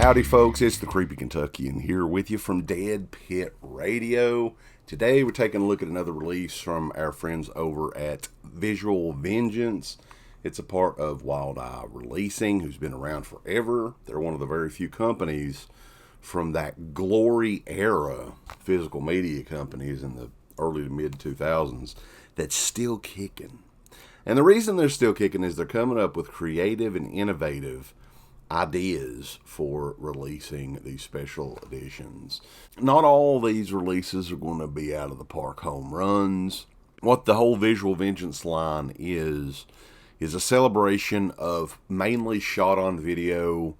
Howdy folks, it's the Creepy Kentuckian here with you from Dead Pit Radio. Today we're taking a look at another release from our friends over at Visual Vengeance. It's a part of Wild Eye Releasing, who's been around forever. They're one of the very few companies from that glory era, physical media companies in the early to mid 2000s, that's still kicking. And the reason they're still kicking is they're coming up with creative and innovative ideas for releasing these special editions. Not all these releases are going to be out of the park home runs. What the whole Visual Vengeance line is a celebration of mainly shot on video,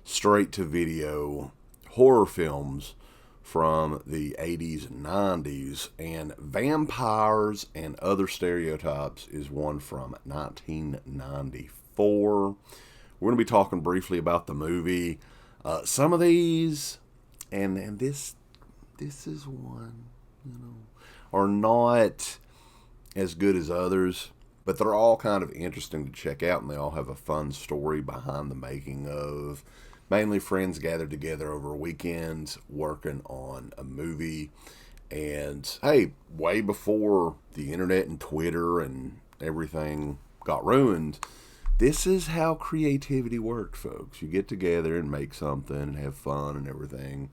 straight to video horror films from the 80s and 90s, and Vampires and Other Stereotypes is one from 1994. We're going to be talking briefly about the movie. Some of these, and this is one, are not as good as others, but they're all kind of interesting to check out, and they all have a fun story behind the making of. Mainly friends gathered together over a weekend working on a movie. And hey, way before the internet and Twitter and everything got ruined, this is how creativity worked, folks. You get together and make something and have fun and everything.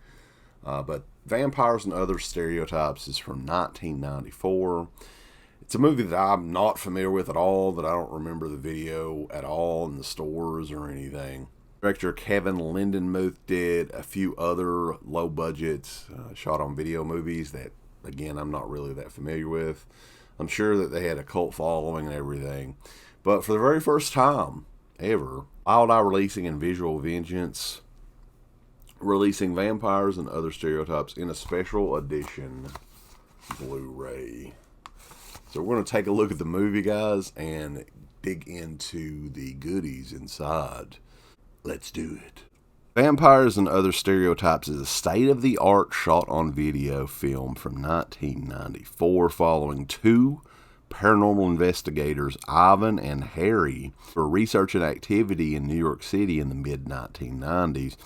But Vampires and Other Stereotypes is from 1994. It's a movie that I'm not familiar with at all, that I don't remember the video at all in the stores or anything. Director Kevin Lindenmuth did a few other low-budget shot-on-video movies that, again, I'm not really that familiar with. I'm sure that they had a cult following and everything. But for the very first time ever, Wild Eye Releasing and Visual Vengeance releasing Vampires and Other Stereotypes in a special edition Blu-ray. So we're going to take a look at the movie, guys, and dig into the goodies inside. Let's do it. Vampires and Other Stereotypes is a state-of-the-art shot-on-video film from 1994 following two paranormal investigators, Ivan and Harry, for research and activity in New York City in the mid-1990s.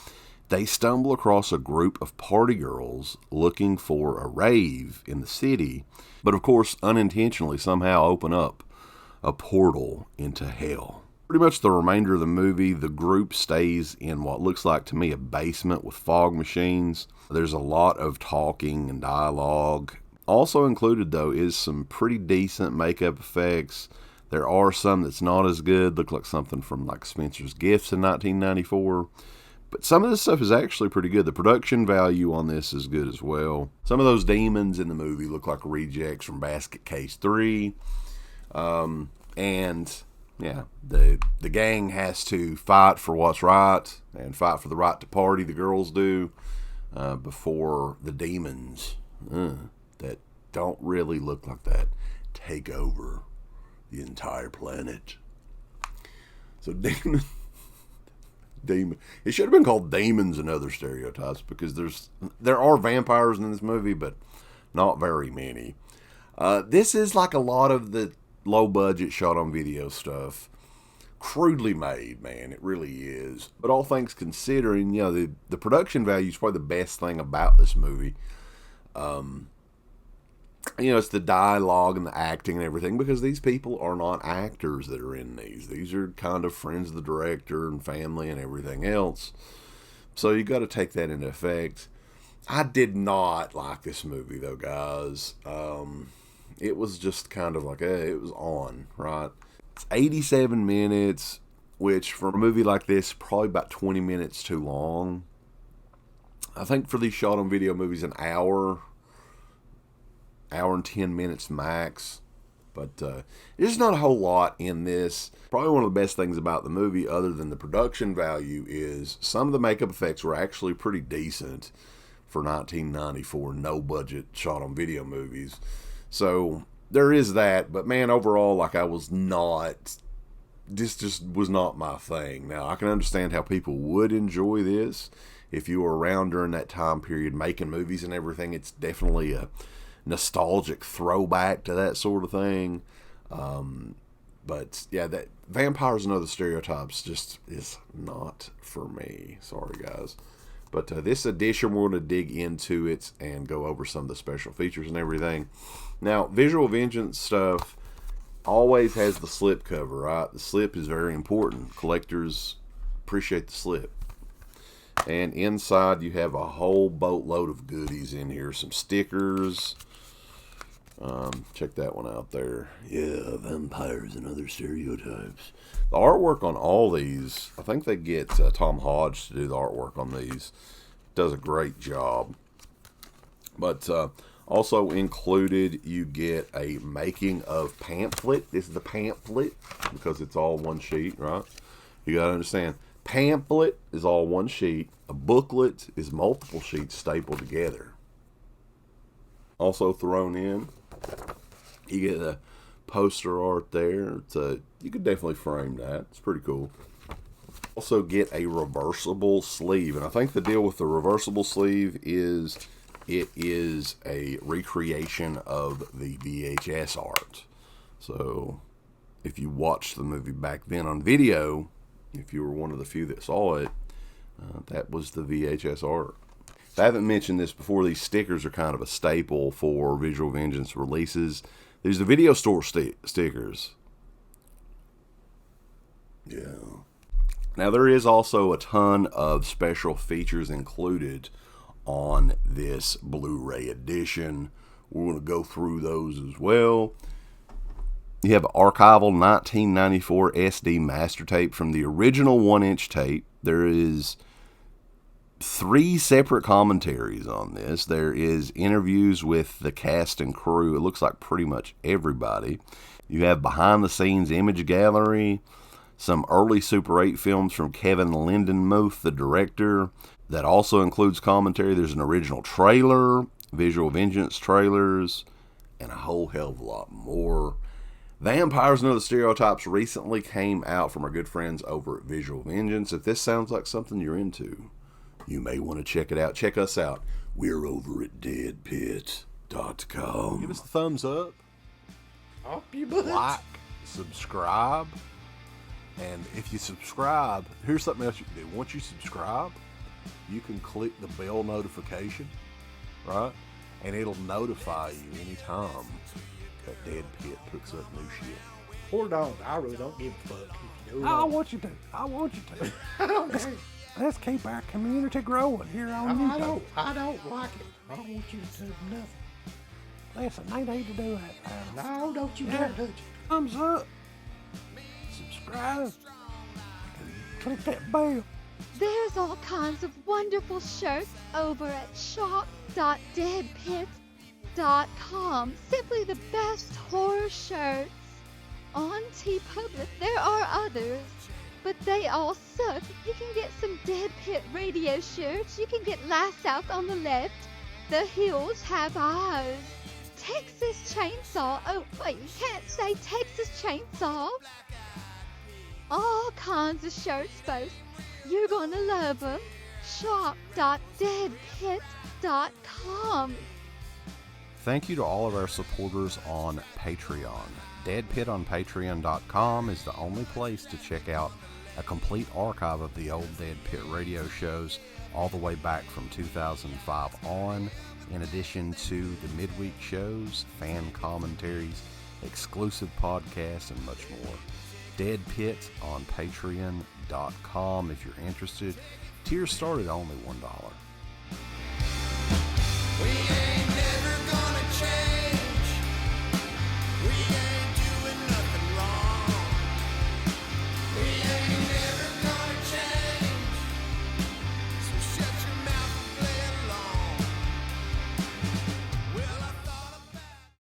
They stumble across a group of party girls looking for a rave in the city, but of course unintentionally somehow open up a portal into hell. Pretty much the remainder of the movie, the group stays in what looks like to me a basement with fog machines. There's a lot of talking and dialogue. Also included, though, is some pretty decent makeup effects. There are some that's not as good. Look like something from like Spencer's Gifts in 1994. But some of this stuff is actually pretty good. The production value on this is good as well. Some of those demons in the movie look like rejects from Basket Case 3. Yeah, the gang has to fight for what's right and fight for the right to party, the girls do, before the demons that don't really look like that take over the entire planet. So demon. It should have been called Demons and Other Stereotypes because there are vampires in this movie, but not very many. This is like a lot of the low-budget shot-on-video stuff. Crudely made, man. It really is. But all things considering, the production value is probably the best thing about this movie. It's the dialogue and the acting and everything, because these people are not actors that are in these. These are kind of friends of the director and family and everything else. So you got to take that into effect. I did not like this movie, though, guys. It was just kind of like, it was on, right? It's 87 minutes, which for a movie like this, probably about 20 minutes too long. I think for these shot-on-video movies, an hour and 10 minutes max. But there's not a whole lot in this. Probably one of the best things about the movie, other than the production value, is some of the makeup effects were actually pretty decent for 1994 no-budget shot-on-video movies. So there is that, but man, overall, this just was not my thing. Now, I can understand how people would enjoy this if you were around during that time period making movies and everything. It's definitely a nostalgic throwback to that sort of thing. But yeah, that Vampires and Other Stereotypes just is not for me. Sorry, guys. But this edition, we're going to dig into it and go over some of the special features and everything. Now, Visual Vengeance stuff always has the slip cover, right? The slip is very important. Collectors appreciate the slip. And inside, you have a whole boatload of goodies in here. Some stickers. Check that one out there. Yeah, Vampires and Other Stereotypes. The artwork on all these, I think they get Tom Hodge to do the artwork on these. Does a great job. But also included, you get a making of pamphlet. This is the pamphlet because it's all one sheet, right? You got to understand, pamphlet is all one sheet. A booklet is multiple sheets stapled together. Also thrown in, you get a poster art there. You could definitely frame that. It's pretty cool. Also get a reversible sleeve. And I think the deal with the reversible sleeve is it is a recreation of the VHS art. So if you watched the movie back then on video, if you were one of the few that saw it, that was the VHS art. If I haven't mentioned this before, these stickers are kind of a staple for Visual Vengeance releases. There's the video store stickers. Yeah. Now, there is also a ton of special features included on this Blu-ray edition. We're going to go through those as well. You have an archival 1994 SD master tape from the original 1-inch tape. There is 3 separate commentaries on this. There is interviews with the cast and crew. It looks like pretty much everybody. You have behind-the-scenes image gallery, some early Super 8 films from Kevin Lindenmuth, the director. That also includes commentary. There's an original trailer, Visual Vengeance trailers, and a whole hell of a lot more. Vampires and Other Stereotypes recently came out from our good friends over at Visual Vengeance. If this sounds like something you're into, you may want to check it out. Check us out. We're over at deadpit.com. Give us the thumbs up. Up your butt. Like, subscribe. And if you subscribe, here's something else you can do. Once you subscribe, you can click the bell notification, right? And it'll notify you anytime that Dead Pit puts up new shit. Or don't. I really don't give a fuck. I want you to. I want you to. I don't care. Let's keep our community growing here on YouTube. I don't like it. I don't want you to do nothing. Listen, they need to do that. No, don't you dare touch it. Thumbs up. Subscribe. Click that bell. There's all kinds of wonderful shirts over at shop.deadpit.com. Simply the best horror shirts. On TeePublic, there are others, but they all suck. You can get some Dead Pit radio shirts. You can get Last South on the left. The Hills Have Eyes. Texas Chainsaw. Oh, wait, you can't say Texas Chainsaw. All kinds of shirts, folks. You're gonna love them. Shop.deadpit.com. Thank you to all of our supporters on Patreon. Dead Pit on Patreon.com is the only place to check out a complete archive of the old Dead Pit radio shows all the way back from 2005 on, in addition to the midweek shows, fan commentaries, exclusive podcasts, and much more. Dead Pit on Patreon.com if you're interested. Tiers start at only $1.